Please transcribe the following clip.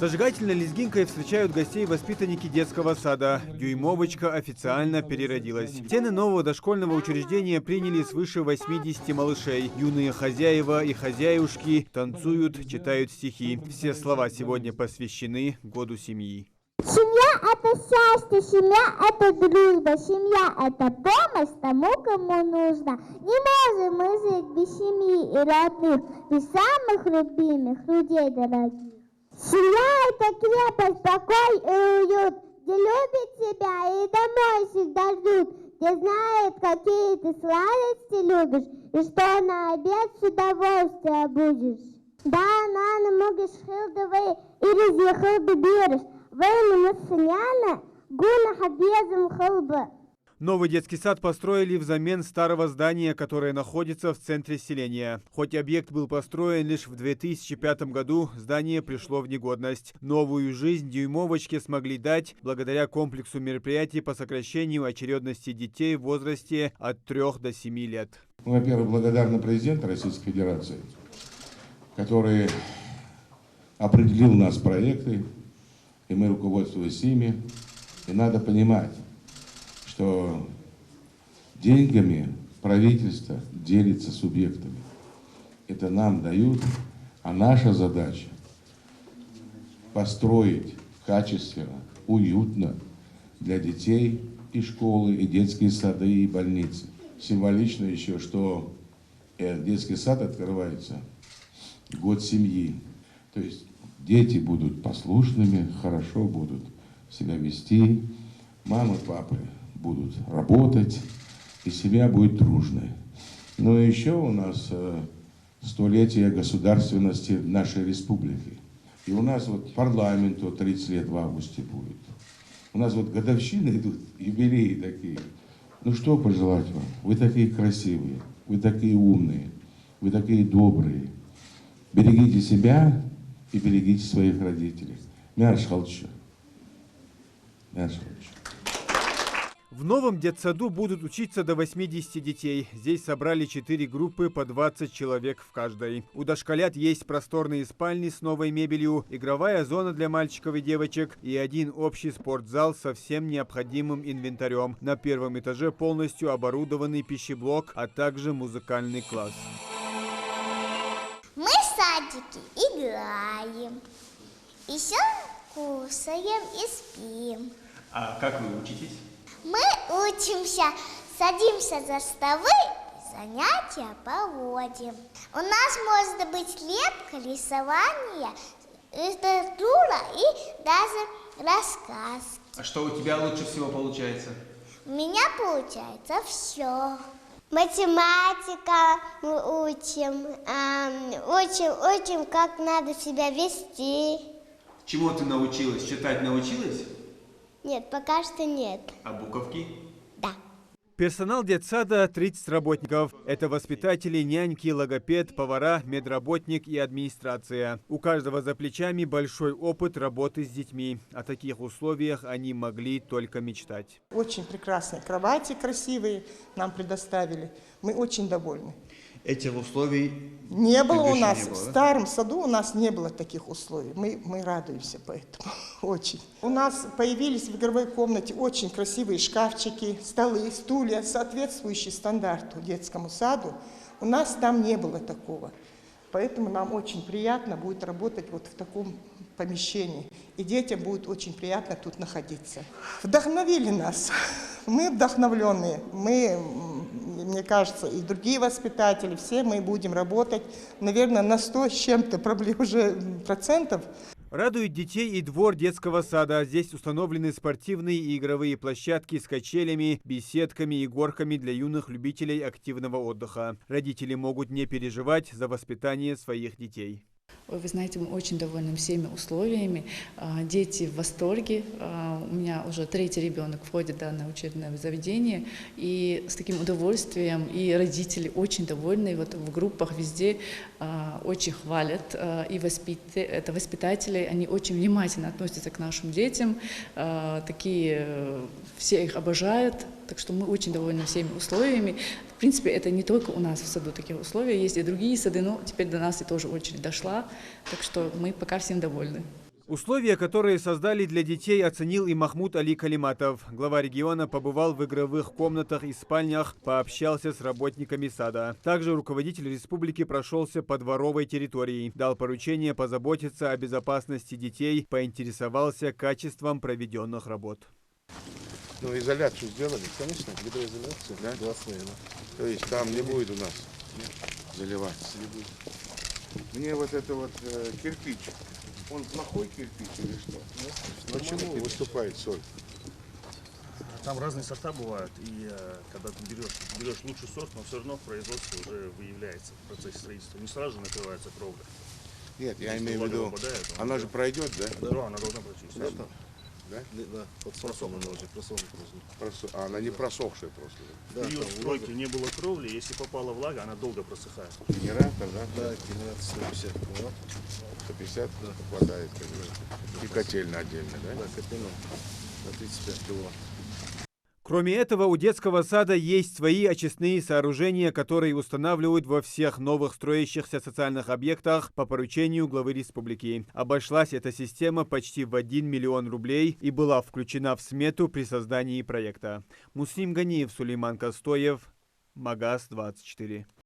Зажигательной лезгинкой встречают гостей воспитанники детского сада. Дюймовочка официально переродилась. Стены нового дошкольного учреждения приняли свыше 80 малышей. Юные хозяева и хозяюшки танцуют, читают стихи. Все слова сегодня посвящены году семьи. Семья – это счастье, семья – это дружба, семья – это помощь тому, кому нужно. Не можем мы жить без семьи и родных, без самых любимых людей дорогих. Семья – это крепость, покой и уют, где любят тебя и домой всегда ждут, где знают, какие ты сладости любишь и что на обед с удовольствием будешь. Да, наны могешь хилдовый и разъехал берешь. Войны национально гуна хабезом хылбы. Новый детский сад построили взамен старого здания, которое находится в центре селения. Хоть объект был построен лишь в 2005 году, здание пришло в негодность. Новую жизнь дюймовочке смогли дать благодаря комплексу мероприятий по сокращению очередности детей в возрасте от 3 до 7 лет. Мы, во-первых, благодарны президенту Российской Федерации, который определил нас проекты, и мы руководствуемся ими. И надо понимать, что деньгами правительство делится субъектами. Это нам дают, а наша задача построить качественно, уютно для детей и школы, и детские сады, и больницы. Символично еще, что детский сад открывается в год семьи. То есть дети будут послушными, хорошо будут себя вести, мамы, папы будут работать, и семья будет дружной. Но еще у нас столетие государственности нашей республики. И у нас вот парламенту 30 лет в августе будет. У нас вот годовщины идут, юбилеи такие. Ну что пожелать вам? Вы такие красивые, вы такие умные, вы такие добрые. Берегите себя и берегите своих родителей. Мяш Халчу. Мяш Халчу. В новом детсаду будут учиться до 80 детей. Здесь собрали 4 группы по 20 человек в каждой. У дошколят есть просторные спальни с новой мебелью, игровая зона для мальчиков и девочек и один общий спортзал со всем необходимым инвентарем. На первом этаже полностью оборудованный пищеблок, а также музыкальный класс. Мы в садике играем, еще кушаем и спим. А как вы учитесь? Мы учимся, садимся за столы, занятия проводим. У нас может быть лепка, рисование, литература и даже рассказ. А что у тебя лучше всего получается? У меня получается все. Математика мы учим, учим, как надо себя вести. Чему ты научилась? Читать научилась? Нет, пока что нет. А буковки? Да. Персонал детсада 30 работников. Это воспитатели, няньки, логопед, повара, медработник и администрация. У каждого за плечами большой опыт работы с детьми. О таких условиях они могли только мечтать. Очень прекрасные кровати, красивые нам предоставили. Мы очень довольны. Этих условий не было у нас. Не было, в да? старом саду у нас не было таких условий. Мы радуемся поэтому. Очень. У нас появились в игровой комнате очень красивые шкафчики, столы, стулья, соответствующие стандарту детскому саду. У нас там не было такого. Поэтому нам очень приятно будет работать вот в таком помещении. И детям будет очень приятно тут находиться. Вдохновили нас. Мы вдохновленные. Мне кажется, и другие воспитатели, все мы будем работать, наверное, на 100 с чем-то процентов. Радует детей и двор детского сада. Здесь установлены спортивные и игровые площадки с качелями, беседками и горками для юных любителей активного отдыха. Родители могут не переживать за воспитание своих детей. Вы знаете, мы очень довольны всеми условиями. Дети в восторге. У меня уже 3-й ребенок входит в данное учебное заведение. И с таким удовольствием, и родители очень довольны. Вот в группах везде очень хвалят. И это воспитатели, они очень внимательно относятся к нашим детям. Все их обожают. Так что мы очень довольны всеми условиями. В принципе, это не только у нас в саду такие условия, есть и другие сады, но теперь до нас и тоже очередь дошла. Так что мы пока всем довольны. Условия, которые создали для детей, оценил и Махмуд Али Калиматов. Глава региона побывал в игровых комнатах и спальнях, пообщался с работниками сада. Также руководитель республики прошелся по дворовой территории, дал поручение позаботиться о безопасности детей, поинтересовался качеством проведенных работ. Ну, изоляцию сделали? Конечно, гидроизоляция, Да? 2 слоя. То есть там не будет у нас заливаться. Мне вот это вот кирпич, он плохой кирпич или что? Почему выступает соль? Там разные сорта бывают, и когда ты берешь лучший сорт, но все равно в производстве уже выявляется в процессе строительства. Не сразу накрывается кровля. Нет, я Если имею в влага виду, попадает, она же пройдет, да? Да, она должна пройти. естественно. Да? Да, подсохла немножко, просохла просто. А она не просохшая просто. Да, Да? в период стройки не было кровли, если попала влага, она долго просыхает. Генератор, да? Да, генерация 150 киловатт. 150 хватает, конечно. И котельная отдельно, да? Да, котельная на 35 киловатт. Кроме этого, у детского сада есть свои очистные сооружения, которые устанавливают во всех новых строящихся социальных объектах по поручению главы республики. Обошлась эта система почти в 1 миллион рублей и была включена в смету при создании проекта. Муслим Ганиев, Сулейман Костоев, Магаз 24.